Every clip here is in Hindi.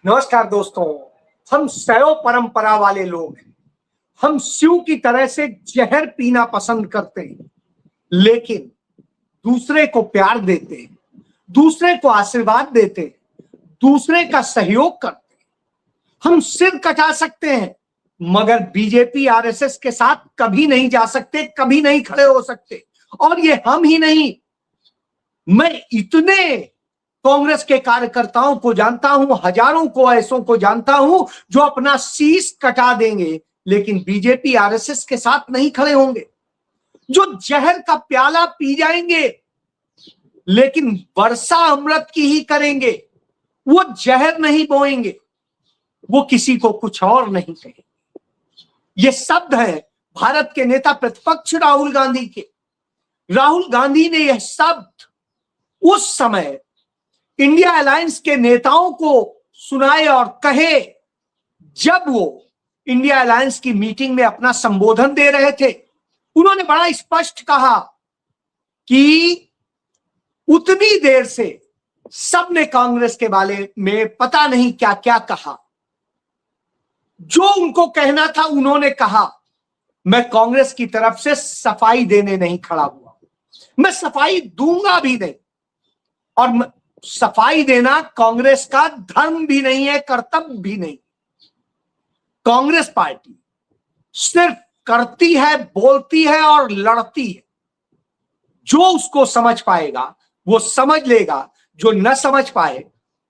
नमस्कार दोस्तों। हम शैव परंपरा वाले लोग हैं। हम शिव की तरह से जहर पीना पसंद करते हैं, लेकिन दूसरे को प्यार देते हैं, दूसरे को आशीर्वाद देते हैं, दूसरे का सहयोग करते हैं। हम सिर कटा सकते हैं, मगर बीजेपी आरएसएस के साथ कभी नहीं जा सकते, कभी नहीं खड़े हो सकते। और ये हम ही नहीं, मैं इतने कांग्रेस के कार्यकर्ताओं को जानता हूं, हजारों को ऐसों को जानता हूं जो अपना शीश कटा देंगे, लेकिन बीजेपी आरएसएस के साथ नहीं खड़े होंगे। जो जहर का प्याला पी जाएंगे, लेकिन वर्षा अमृत की ही करेंगे। वो जहर नहीं बोएंगे, वो किसी को कुछ और नहीं कहेंगे। ये शब्द है भारत के नेता प्रतिपक्ष राहुल गांधी के। राहुल गांधी ने यह शब्द उस समय इंडिया अलायंस के नेताओं को सुनाए और कहे, जब वो इंडिया अलायंस की मीटिंग में अपना संबोधन दे रहे थे। उन्होंने बड़ा स्पष्ट कहा कि उतनी देर से सबने कांग्रेस के बारे में पता नहीं क्या क्या कहा। जो उनको कहना था उन्होंने कहा। मैं कांग्रेस की तरफ से सफाई देने नहीं खड़ा हुआ, मैं सफाई दूंगा भी नहीं। और सफाई देना कांग्रेस का धर्म भी नहीं है, कर्तव्य भी नहीं। कांग्रेस पार्टी सिर्फ करती है, बोलती है और लड़ती है। जो उसको समझ पाएगा वो समझ लेगा, जो न समझ पाए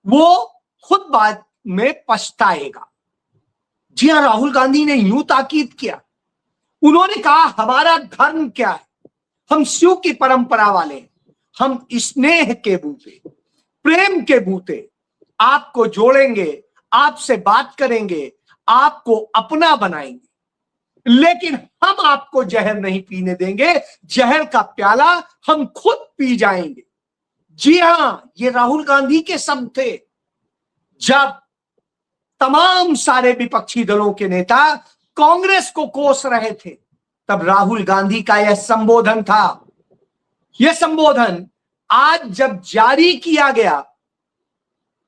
वो खुद बाद में पछताएगा। जी हां, राहुल गांधी ने यूं ताकीद किया। उन्होंने कहा, हमारा धर्म क्या है? हम शिव की परंपरा वाले हैं। हम स्नेह के बूते, प्रेम के बूते आपको जोड़ेंगे, आपसे बात करेंगे, आपको अपना बनाएंगे, लेकिन हम आपको जहर नहीं पीने देंगे। जहर का प्याला हम खुद पी जाएंगे। जी हां, ये राहुल गांधी के शब्द थे। जब तमाम सारे विपक्षी दलों के नेता कांग्रेस को कोस रहे थे, तब राहुल गांधी का यह संबोधन था। यह संबोधन आज जब जारी किया गया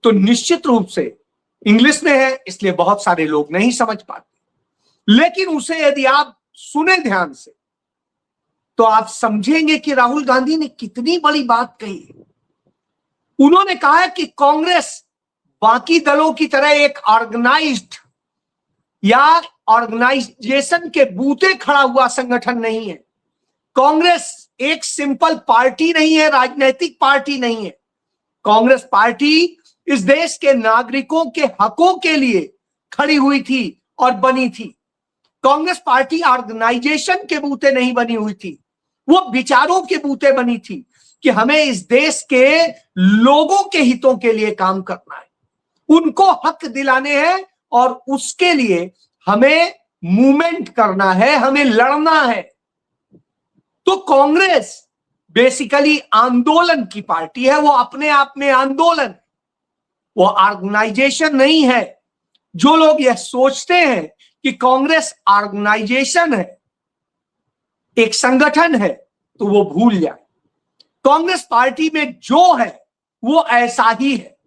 तो निश्चित रूप से इंग्लिश में है, इसलिए बहुत सारे लोग नहीं समझ पाते, लेकिन उसे यदि आप सुने ध्यान से तो आप समझेंगे कि राहुल गांधी ने कितनी बड़ी बात कही है। उन्होंने कहा कि कांग्रेस बाकी दलों की तरह एक ऑर्गेनाइज्ड या ऑर्गेनाइजेशन के बूते खड़ा हुआ संगठन नहीं है। कांग्रेस एक सिंपल पार्टी नहीं है, राजनीतिक पार्टी नहीं है। कांग्रेस पार्टी इस देश के नागरिकों के हकों के लिए खड़ी हुई थी और बनी थी। कांग्रेस पार्टी ऑर्गेनाइजेशन के बूते नहीं बनी हुई थी, वो विचारों के बूते बनी थी कि हमें इस देश के लोगों के हितों के लिए काम करना है, उनको हक दिलाने हैं और उसके लिए हमें मूवमेंट करना है, हमें लड़ना है। तो कांग्रेस बेसिकली आंदोलन की पार्टी है। वो अपने आप में आंदोलन, वो ऑर्गेनाइजेशन नहीं है। जो लोग यह सोचते हैं कि कांग्रेस ऑर्गेनाइजेशन है, एक संगठन है, तो वो भूल जाए। कांग्रेस पार्टी में जो है वो ऐसा ही है।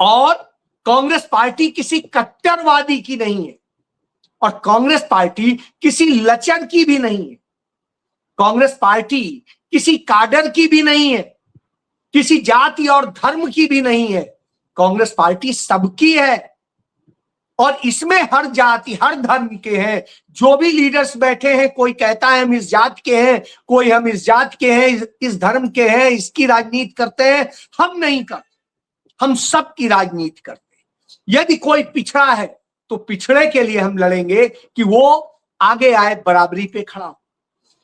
और कांग्रेस पार्टी किसी कट्टरवादी की नहीं है, और कांग्रेस पार्टी किसी लचर की भी नहीं है। कांग्रेस पार्टी किसी काडर की भी नहीं है, किसी जाति और धर्म की भी नहीं है। कांग्रेस पार्टी सबकी है, और इसमें हर जाति हर धर्म के हैं। जो भी लीडर्स बैठे हैं, कोई कहता है हम इस जात के हैं, कोई हम इस जात के हैं, इस धर्म के हैं, इसकी राजनीति करते हैं। हम नहीं करते, हम सबकी राजनीति करते हैं। यदि कोई पिछड़ा है तो पिछड़े के लिए हम लड़ेंगे कि वो आगे आए, बराबरी पे खड़ा हो।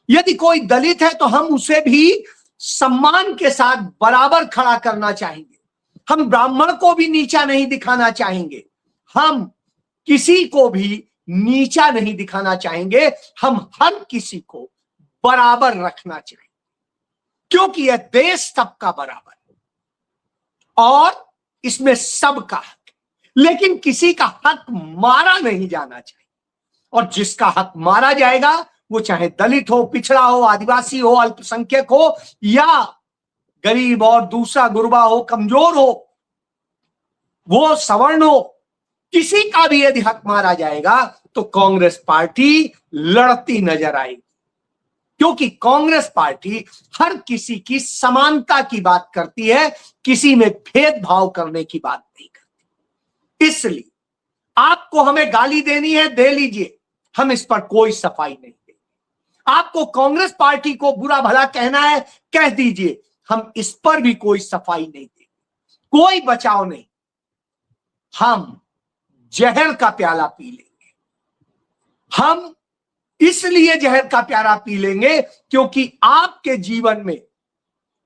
यदि कोई दलित है तो हम उसे भी सम्मान के साथ बराबर खड़ा करना चाहेंगे। हम ब्राह्मण को भी नीचा नहीं दिखाना चाहेंगे, हम किसी को भी नीचा नहीं दिखाना चाहेंगे। हम हर किसी को बराबर रखना चाहेंगे, क्योंकि यह देश सबका बराबर है और इसमें सबका हक है। लेकिन किसी का हक मारा नहीं जाना चाहिए, और जिसका हक मारा जाएगा वो चाहे दलित हो, पिछड़ा हो, आदिवासी हो, अल्पसंख्यक हो, या गरीब और दूसरा गुरबा हो, कमजोर हो, वो सवर्णों किसी का भी यदि हक मारा जाएगा तो कांग्रेस पार्टी लड़ती नजर आएगी, क्योंकि कांग्रेस पार्टी हर किसी की समानता की बात करती है, किसी में भेदभाव करने की बात नहीं करती। इसलिए आपको हमें गाली देनी है, दे लीजिए, हम इस पर कोई सफाई नहीं देंगे। आपको कांग्रेस पार्टी को बुरा भला कहना है, कह दीजिए, हम इस पर भी कोई सफाई नहीं देंगे, कोई बचाव नहीं। हम जहर का प्याला पी लेंगे। हम इसलिए जहर का प्याला पी लेंगे क्योंकि आपके जीवन में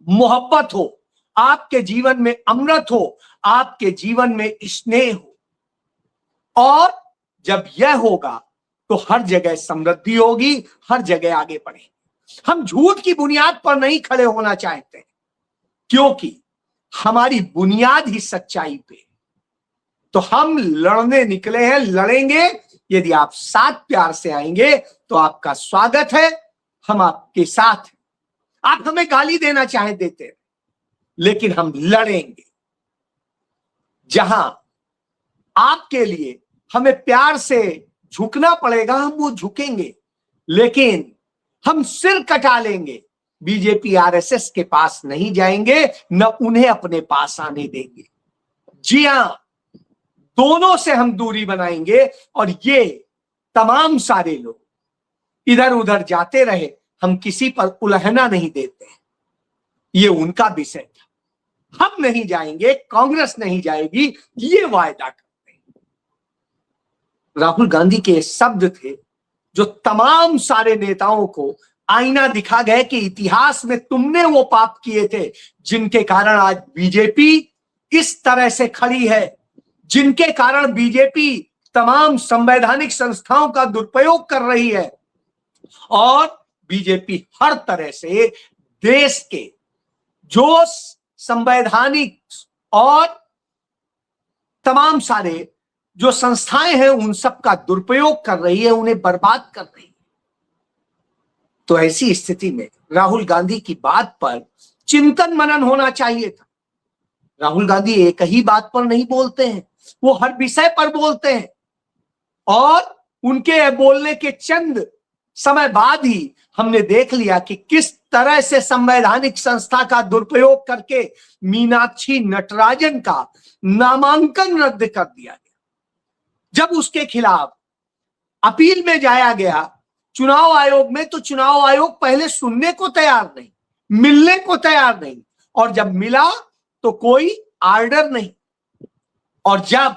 मोहब्बत हो, आपके जीवन में अमृत हो, आपके जीवन में स्नेह हो, और जब यह होगा तो हर जगह समृद्धि होगी, हर जगह आगे बढ़ेंगे। हम झूठ की बुनियाद पर नहीं खड़े होना चाहते, क्योंकि हमारी बुनियाद ही सच्चाई पे। तो हम लड़ने निकले हैं, लड़ेंगे। यदि आप साथ प्यार से आएंगे तो आपका स्वागत है, हम आपके साथ हैं। आप हमें गाली देना चाहे देते, लेकिन हम लड़ेंगे। जहां आपके लिए हमें प्यार से झुकना पड़ेगा, हम वो झुकेंगे, लेकिन हम सिर कटा लेंगे। बीजेपी आरएसएस के पास नहीं जाएंगे, न उन्हें अपने पास आने देंगे। जी हां, दोनों से हम दूरी बनाएंगे, और ये तमाम सारे लोग इधर उधर जाते रहे, हम किसी पर उलहना नहीं देते। ये उनका विषय था। हम नहीं जाएंगे, कांग्रेस नहीं जाएगी, ये वायदा करते हैं। राहुल गांधी के शब्द थे जो तमाम सारे नेताओं को आईना दिखा गए कि इतिहास में तुमने वो पाप किए थे जिनके कारण आज बीजेपी इस तरह से खड़ी है, जिनके कारण बीजेपी तमाम संवैधानिक संस्थाओं का दुरुपयोग कर रही है, और बीजेपी हर तरह से देश के जो संवैधानिक और तमाम सारे जो संस्थाएं हैं उन सब का दुरुपयोग कर रही है, उन्हें बर्बाद कर रही है। तो ऐसी स्थिति में राहुल गांधी की बात पर चिंतन मनन होना चाहिए था। राहुल गांधी एक ही बात पर नहीं बोलते हैं, वो हर विषय पर बोलते हैं, और उनके बोलने के चंद समय बाद ही हमने देख लिया कि किस तरह से संवैधानिक संस्था का दुरुपयोग करके मीनाक्षी नटराजन का नामांकन रद्द कर दिया गया। जब उसके खिलाफ अपील में जाया गया चुनाव आयोग में, तो चुनाव आयोग पहले सुनने को तैयार नहीं, मिलने को तैयार नहीं, और जब मिला तो कोई आर्डर नहीं। और जब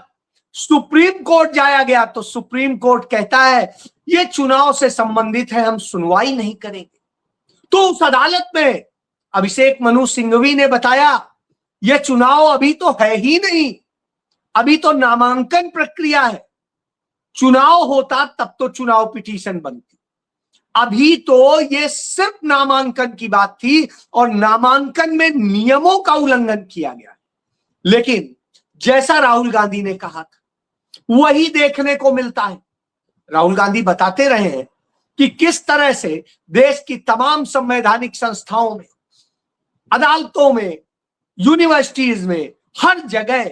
सुप्रीम कोर्ट जाया गया तो सुप्रीम कोर्ट कहता है ये चुनाव से संबंधित है, हम सुनवाई नहीं करेंगे। तो उस अदालत में अभिषेक मनु सिंघवी ने बताया यह चुनाव अभी तो है ही नहीं, अभी तो नामांकन प्रक्रिया है। चुनाव होता तब तो चुनाव पिटीशन बनती, अभी तो ये सिर्फ नामांकन की बात थी, और नामांकन में नियमों का उल्लंघन किया गया। लेकिन जैसा राहुल गांधी ने कहा था वही देखने को मिलता है। राहुल गांधी बताते रहे हैं कि किस तरह से देश की तमाम संवैधानिक संस्थाओं में, अदालतों में, यूनिवर्सिटीज में, हर जगह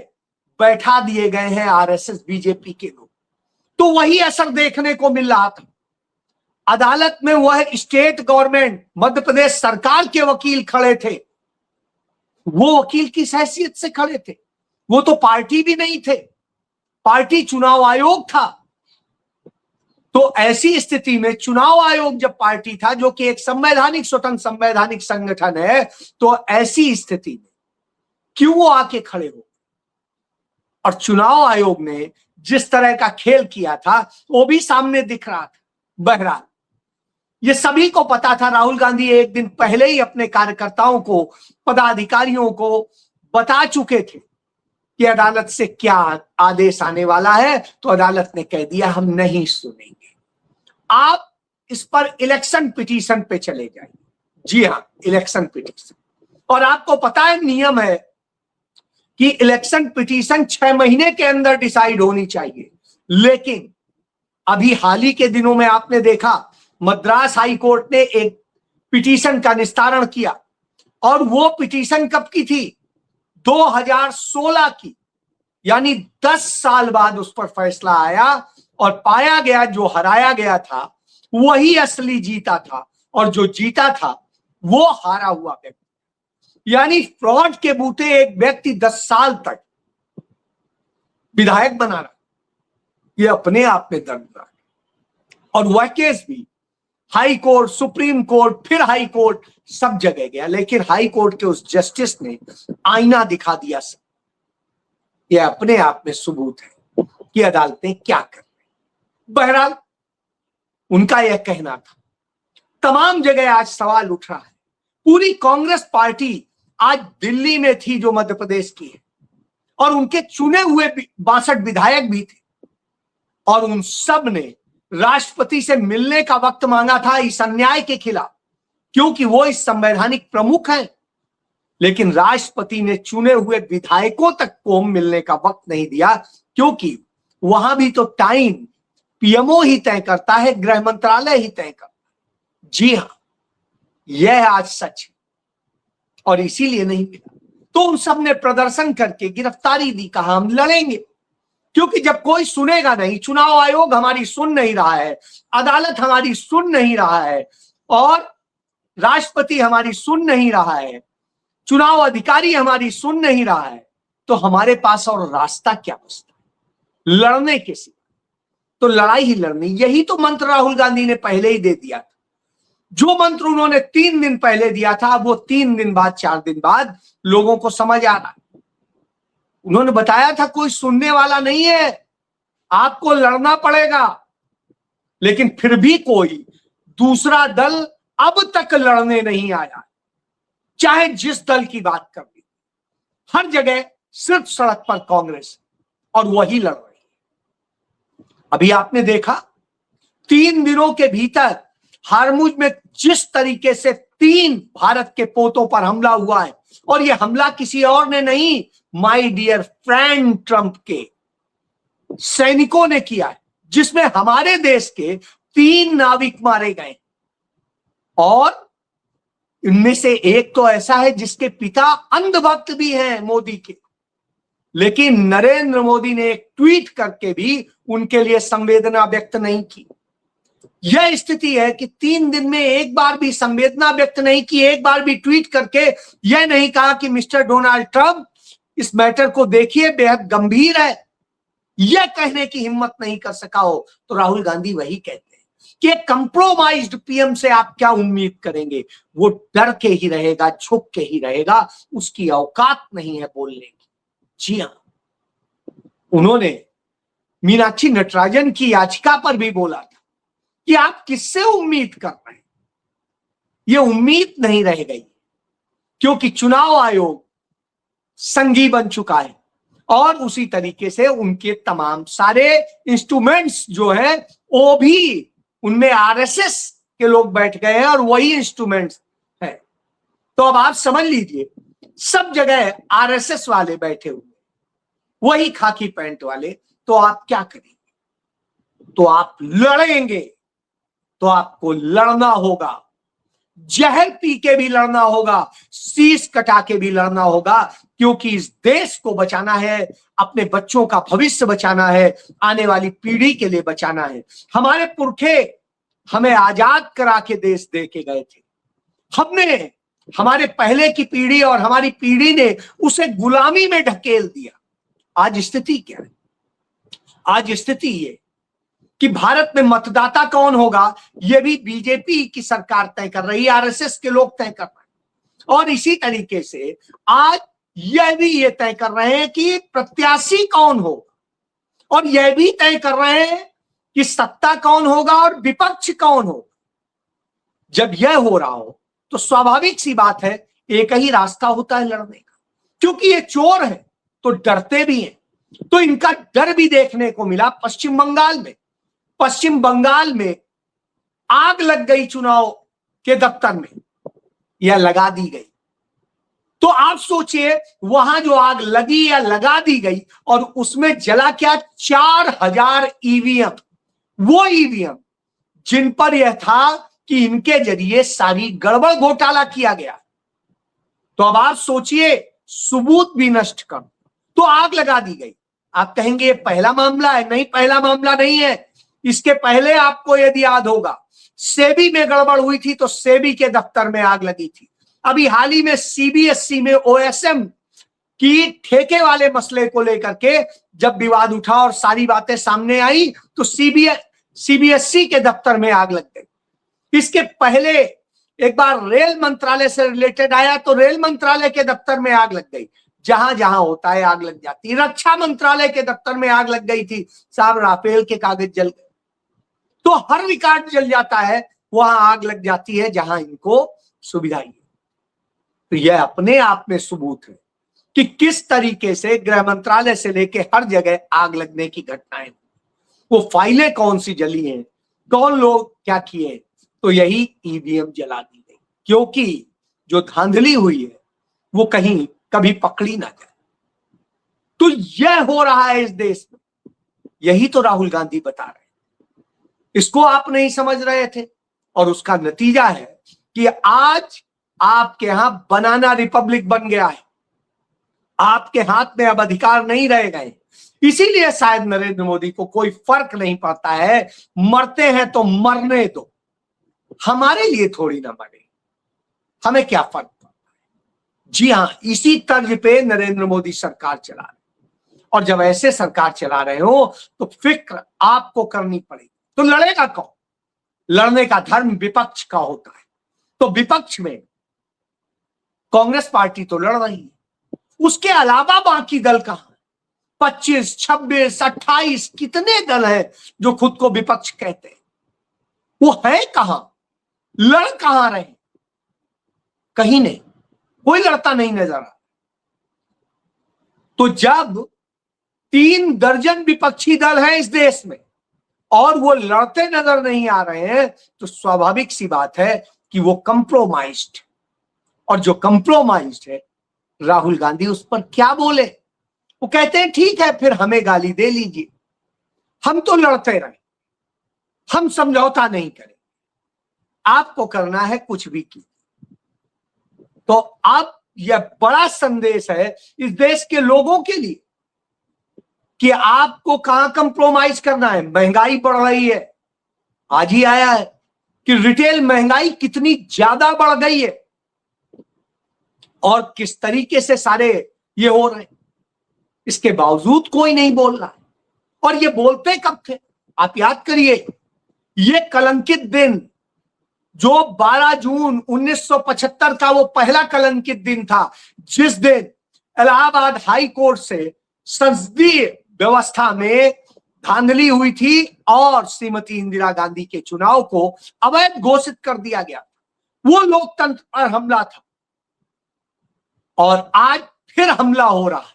बैठा दिए गए हैं आरएसएस बीजेपी के लोग। तो वही असर देखने को मिल रहा था। अदालत में वह स्टेट गवर्नमेंट, मध्य प्रदेश सरकार के वकील खड़े थे। वो वकील किस हैसियत से खड़े थे? वो तो पार्टी भी नहीं थे, पार्टी चुनाव आयोग था। तो ऐसी स्थिति में चुनाव आयोग जब पार्टी था, जो कि एक संवैधानिक स्वतंत्र संवैधानिक संगठन है, तो ऐसी स्थिति में क्यों वो आके खड़े हो? और चुनाव आयोग ने जिस तरह का खेल किया था वो भी सामने दिख रहा था। बहरहाल ये सभी को पता था। राहुल गांधी एक दिन पहले ही अपने कार्यकर्ताओं को, पदाधिकारियों को बता चुके थे कि अदालत से क्या आदेश आने वाला है। तो अदालत ने कह दिया हम नहीं सुनेंगे, आप इस पर इलेक्शन पिटीशन पे चले जाइए। जी हां, इलेक्शन पिटीशन। और आपको पता है नियम है कि इलेक्शन पिटीशन 6 महीने के अंदर डिसाइड होनी चाहिए। लेकिन अभी हाल ही के दिनों में आपने देखा मद्रास हाई कोर्ट ने एक पिटीशन का निस्तारण किया, और वो पिटीशन कब की थी? 2016 की। यानी 10 साल बाद उस पर फैसला आया और पाया गया जो हराया गया था वही असली जीता था, और जो जीता था वो हारा हुआ व्यक्ति। यानी फ्रॉड के बूते एक व्यक्ति 10 साल तक विधायक बना रहा, ये अपने आप में दर्दनाक। और वह केस भी हाई कोर्ट, सुप्रीम कोर्ट, फिर हाई कोर्ट, सब जगह गया, लेकिन हाई कोर्ट के उस जस्टिस ने आईना दिखा दिया सब। यह अपने आप में सबूत है कि अदालतें क्या कर रही। बहरहाल उनका यह कहना था। तमाम जगह आज सवाल उठ रहा है। पूरी कांग्रेस पार्टी आज दिल्ली में थी जो मध्य प्रदेश की है, और उनके चुने हुए 62 विधायक भी थे, और उन सब ने राष्ट्रपति से मिलने का वक्त मांगा था इस अन्याय के खिलाफ, क्योंकि वो इस संवैधानिक प्रमुख हैं। लेकिन राष्ट्रपति ने चुने हुए विधायकों तक को मिलने का वक्त नहीं दिया, क्योंकि वहां भी तो टाइम पीएमओ ही तय करता है, गृह मंत्रालय ही तय करता है। जी हां, यह आज सच है, और इसीलिए नहीं मिला। तो उन सब ने प्रदर्शन करके गिरफ्तारी दी, कहा हम लड़ेंगे, क्योंकि जब कोई सुनेगा नहीं, चुनाव आयोग हमारी सुन नहीं रहा है, अदालत हमारी सुन नहीं रहा है, और राष्ट्रपति हमारी सुन नहीं रहा है, चुनाव अधिकारी हमारी सुन नहीं रहा है, तो हमारे पास और रास्ता क्या बचता है लड़ने के सिवा? तो लड़ाई ही लड़नी। यही तो मंत्र राहुल गांधी ने पहले ही दे दिया था। जो मंत्र उन्होंने 3 दिन पहले दिया था, वो 3 दिन बाद, 4 दिन बाद लोगों को समझ आ रहा है। उन्होंने बताया था कोई सुनने वाला नहीं है, आपको लड़ना पड़ेगा। लेकिन फिर भी कोई दूसरा दल अब तक लड़ने नहीं आया, चाहे जिस दल की बात कर ली। हर जगह सिर्फ सड़क पर कांग्रेस, और वही लड़ रही है। अभी आपने देखा 3 दिनों के भीतर हारमुज में जिस तरीके से 3 भारत के पोतों पर हमला हुआ है, और यह हमला किसी और ने नहीं, माय डियर फ्रेंड ट्रंप के सैनिकों ने किया है, जिसमें हमारे देश के 3 नाविक मारे गए, और इनमें से एक तो ऐसा है जिसके पिता अंधभक्त भी हैं मोदी के। लेकिन नरेंद्र मोदी ने एक ट्वीट करके भी उनके लिए संवेदना व्यक्त नहीं की। यह स्थिति है कि 3 दिन में एक बार भी संवेदना व्यक्त नहीं की, एक बार भी ट्वीट करके यह नहीं कहा कि मिस्टर डोनाल्ड ट्रंप इस मैटर को देखिए, बेहद गंभीर है। यह कहने की हिम्मत नहीं कर सका हो तो राहुल गांधी वही कहते हैं कि कंप्रोमाइज्ड पीएम से आप क्या उम्मीद करेंगे? वो डर के ही रहेगा, झुक के ही रहेगा, उसकी औकात नहीं है बोलने की। जी हां, उन्होंने मीनाक्षी नटराजन की याचिका पर भी बोला था कि आप किससे उम्मीद कर रहे हैं? ये उम्मीद नहीं रह गई, क्योंकि चुनाव आयोग संघी बन चुका है, और उसी तरीके से उनके तमाम सारे इंस्ट्रूमेंट्स जो है वो भी उनमें आरएसएस के लोग बैठ गए हैं, और वही इंस्ट्रूमेंट्स है। तो अब आप समझ लीजिए, सब जगह आरएसएस वाले बैठे हुए, वही खाकी पैंट वाले। तो आप क्या करेंगे? तो आप लड़ेंगे, तो आपको लड़ना होगा, जहर पी के भी लड़ना होगा, शीश कटा के भी लड़ना होगा, क्योंकि इस देश को बचाना है, अपने बच्चों का भविष्य बचाना है, आने वाली पीढ़ी के लिए बचाना है। हमारे पुरखे हमें आजाद करा के देश दे के गए थे, हमने, हमारे पहले की पीढ़ी और हमारी पीढ़ी ने उसे गुलामी में ढकेल दिया। आज स्थिति क्या है? आज स्थिति ये कि भारत में मतदाता कौन होगा, यह भी बीजेपी की सरकार तय कर रही है, आरएसएस के लोग तय कर रहे हैं। और इसी तरीके से आज यह भी ये तय कर रहे हैं कि प्रत्याशी कौन होगा, और यह भी तय कर रहे हैं कि सत्ता कौन होगा और विपक्ष कौन होगा। जब यह हो रहा हो तो स्वाभाविक सी बात है, एक ही रास्ता होता है लड़ने का, क्योंकि ये चोर है तो डरते भी हैं। तो इनका डर भी देखने को मिला पश्चिम बंगाल में। पश्चिम बंगाल में आग लग गई चुनाव के दफ्तर में, या लगा दी गई। तो आप सोचिए, वहां जो आग लगी या लगा दी गई, और उसमें जला क्या? 4000 ईवीएम, वो ईवीएम जिन पर यह था कि इनके जरिए सारी गड़बड़ घोटाला किया गया। तो अब आप सोचिए, सबूत भी नष्ट कर, तो आग लगा दी गई। आप कहेंगे ये पहला मामला है, नहीं पहला मामला नहीं है। इसके पहले आपको यदि याद होगा सेबी में गड़बड़ हुई थी तो सेबी के दफ्तर में आग लगी थी। अभी हाल ही में सीबीएसई में ओएसएम की ठेके वाले मसले को लेकर के जब विवाद उठा और सारी बातें सामने आई तो सीबीएसई के दफ्तर में आग लग गई। इसके पहले एक बार रेल मंत्रालय से रिलेटेड आया तो रेल मंत्रालय के दफ्तर में आग लग गई। जहां जहां होता है आग लग जाती है। रक्षा मंत्रालय के दफ्तर में आग लग गई थी, साहब राफेल के कागज जल गए। तो हर रिकॉर्ड जल जाता है, वहां आग लग जाती है जहां इनको सुविधा है। तो यह अपने आप में सबूत है कि किस तरीके से गृह मंत्रालय से लेके हर जगह आग लगने की घटनाएं, वो फाइलें कौन सी जली हैं, कौन लोग क्या किए, तो यही ईवीएम जला दी गई। क्योंकि जो धांधली हुई है वो कहीं कभी पकड़ी ना जाए। तो यह हो रहा है इस देश में, यही तो राहुल गांधी बता रहे हैं। इसको आप नहीं समझ रहे थे और उसका नतीजा है कि आज आपके यहां बनाना रिपब्लिक बन गया है। आपके हाथ में अब अधिकार नहीं रह गए। इसीलिए शायद नरेंद्र मोदी को कोई फर्क नहीं पड़ता है, मरते हैं तो मरने दो, हमारे लिए थोड़ी ना मरे, हमें क्या फर्क पड़ता है। जी हां, इसी तर्ज पे नरेंद्र मोदी सरकार चला रहे, और जब ऐसे सरकार चला रहे हो तो फिक्र आपको करनी पड़ेगी। तो लड़ेगा कौन? लड़ने का धर्म विपक्ष का होता है। तो विपक्ष में कांग्रेस पार्टी तो लड़ रही है, उसके अलावा बाकी दल कहां? 25, 26, 28 कितने दल हैं जो खुद को विपक्ष कहते हैं? वो है कहां? लड़ कहां रहे? कहीं नहीं, कोई लड़ता नहीं नजर आ। तो जब 3 दर्जन विपक्षी दल हैं इस देश में और वो लड़ते नजर नहीं आ रहे हैं तो स्वाभाविक सी बात है कि वो कंप्रोमाइज्ड, और जो कंप्रोमाइज्ड है राहुल गांधी उस पर क्या बोले? वो कहते हैं ठीक है फिर हमें गाली दे लीजिए, हम तो लड़ते रहे, हम समझौता नहीं करें, आपको करना है कुछ भी कीजिए। तो अब यह बड़ा संदेश है इस देश के लोगों के लिए कि आपको कहां कंप्रोमाइज करना है। महंगाई बढ़ रही है, आज ही आया है कि रिटेल महंगाई कितनी ज्यादा बढ़ गई है और किस तरीके से सारे ये हो रहे हैं, इसके बावजूद कोई नहीं बोल रहा है। और ये बोलते कब थे? आप याद करिए, ये कलंकित दिन जो 12 जून 1975 का वो पहला कलंकित दिन था, जिस दिन इलाहाबाद हाई कोर्ट से संसदीय व्यवस्था में धांधली हुई थी और श्रीमती इंदिरा गांधी के चुनाव को अवैध घोषित कर दिया गया। वो लोकतंत्र पर हमला था और आज फिर हमला हो रहा है।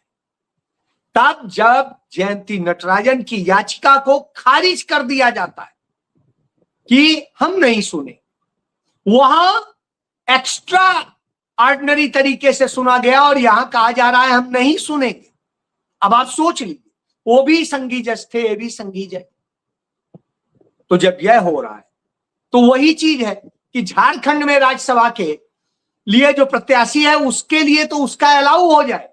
तब जब जयंती नटराजन की याचिका को खारिज कर दिया जाता है कि हम नहीं सुने, वहां एक्स्ट्रा ऑर्डिनरी तरीके से सुना गया और यहां कहा जा रहा है हम नहीं सुनेंगे। अब आप सोच लीजिए, वो भी संघी जज थे, ये भी संघी जज। तो जब यह हो रहा है तो वही चीज है कि झारखंड में राज्यसभा के लिए जो प्रत्याशी है उसके लिए तो उसका अलाउ हो जाए,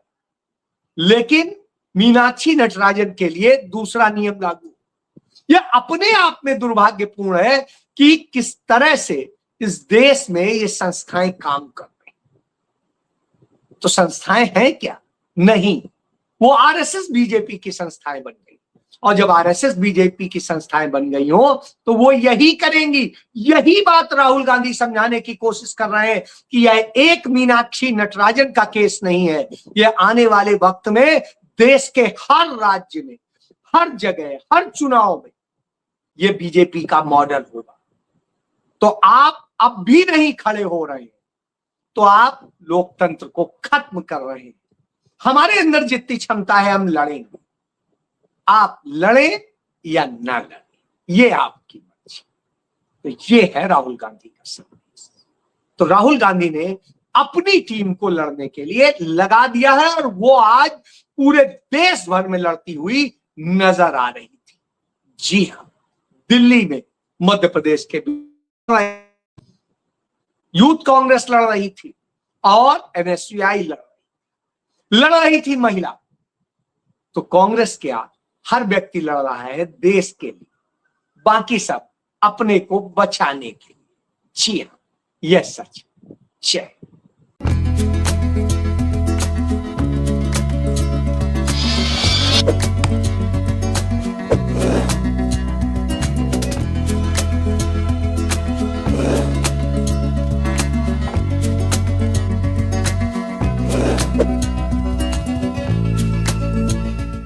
लेकिन मीनाक्षी नटराजन के लिए दूसरा नियम लागू। यह अपने आप में दुर्भाग्यपूर्ण है कि किस तरह से इस देश में ये संस्थाएं काम कर रही। तो संस्थाएं हैं क्या? नहीं, वो आरएसएस बीजेपी की संस्थाएं बन गई, और जब आरएसएस बीजेपी की संस्थाएं बन गई हो तो वो यही करेंगी। यही बात राहुल गांधी समझाने की कोशिश कर रहे हैं कि यह एक मीनाक्षी नटराजन का केस नहीं है, यह आने वाले वक्त में देश के हर राज्य में, हर जगह, हर चुनाव में यह बीजेपी का मॉडल होगा। तो आप अब भी नहीं खड़े हो रहे हैं तो आप लोकतंत्र को खत्म कर रहे हैं। हमारे अंदर जितनी क्षमता है हम लड़ेंगे, आप लड़ें या ना लड़ें, ये आपकी मर्जी। तो ये है राहुल गांधी का संदेश। तो राहुल गांधी ने अपनी टीम को लड़ने के लिए लगा दिया है और वो आज पूरे देश भर में लड़ती हुई नजर आ रही थी। जी हां, दिल्ली में, मध्य प्रदेश के यूथ कांग्रेस लड़ रही थी और एनएसयूआई लड़ रही थी महिला। तो कांग्रेस क्या, हर व्यक्ति लड़ रहा है देश के लिए, बाकी सब अपने को बचाने के लिए। जी हाँ, यह सच। जय।